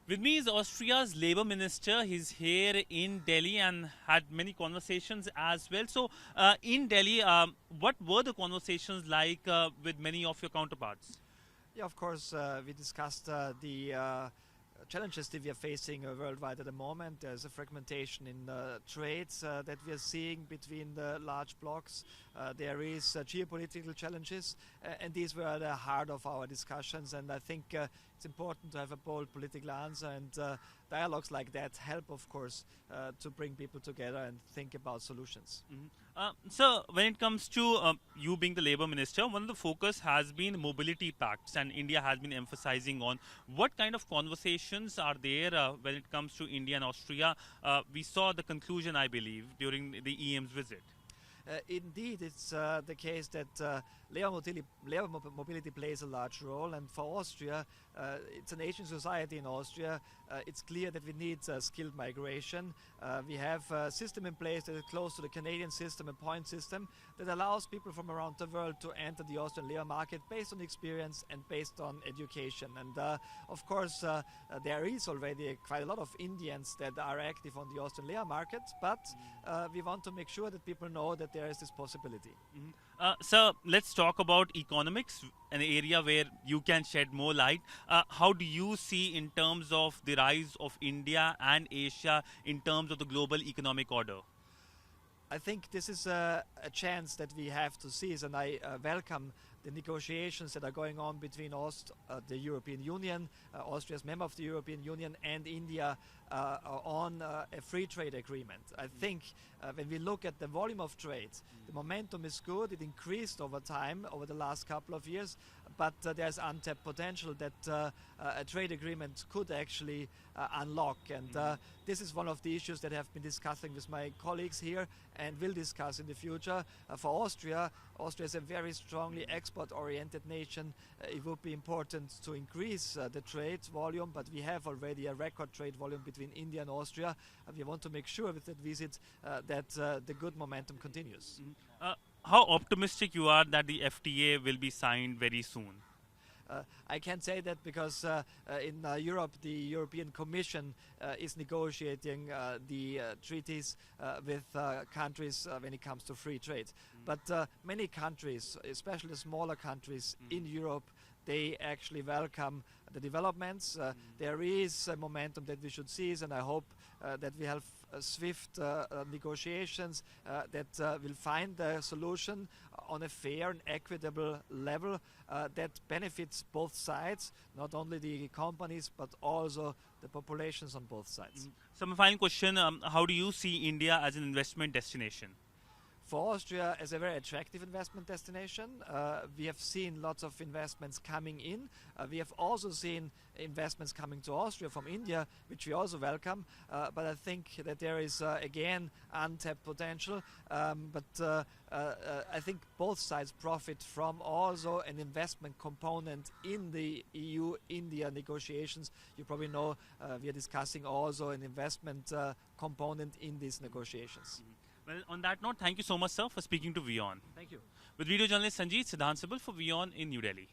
With me is Austria's Labour Minister. He's here in Delhi and had many conversations as well. So, in Delhi, what were the conversations like with many of your counterparts? Yeah, of course, we discussed the challenges that we are facing worldwide at the moment. There's a fragmentation in trades that we are seeing between the large blocs. There is geopolitical challenges, and these were at the heart of our discussions. And I think it's important to have a bold political answer, and dialogues like that help, of course, to bring people together and think about solutions. So, when it comes to you being the Labour Minister, one of the focus has been mobility pacts, and India has been emphasizing on what kind of conversations are there when it comes to India and Austria. We saw the conclusion, I believe, during the EM's visit. Indeed, it's the case that labor mobility plays a large role, and for Austria, it's an aging society in Austria. It's clear that we need skilled migration. We have a system in place that is close to the Canadian system, a point system that allows people from around the world to enter the Austrian labor market based on experience and based on education. And of course, there is already quite a lot of Indians that are active on the Austrian labor market, but we want to make sure that people know that there is this possibility. So let's talk about economics, an area where you can shed more light. How do you see in terms of the rise of India and Asia in terms of the global economic order? I think this is a chance that we have to seize, and I welcome the negotiations that are going on between the European Union, Austria as member of the European Union, and India on a free trade agreement. I think when we look at the volume of trade, the momentum is good. It increased over time, over the last couple of years, but there's untapped potential that a trade agreement could actually unlock. And this is one of the issues that I have been discussing with my colleagues here and will discuss in the future. For Austria is a very strongly export-oriented nation. It would be important to increase the trade volume, but we have already a record trade volume between India and Austria. We want to make sure with that visit that the good momentum continues. How optimistic you are that the FTA will be signed very soon? I can't say that because in Europe the European Commission is negotiating the treaties with countries when it comes to free trade. But many countries, especially the smaller countries in Europe, they actually welcome the developments. There is a momentum that we should seize, and I hope that we have swift negotiations that will find a solution on a fair and equitable level that benefits both sides, not only the companies but also the populations on both sides. So my final question, how do you see India as an investment destination? For Austria as a very attractive investment destination, we have seen lots of investments coming in. We have also seen investments coming to Austria from India, which we also welcome. But I think that there is, again, untapped potential. But I think both sides profit from also an investment component in the EU-India negotiations. You probably know we are discussing also an investment component in these negotiations. Well, on that note, thank you so much, sir, for speaking to WION. Thank you. With video journalist Sidhant Sibal for WION in New Delhi.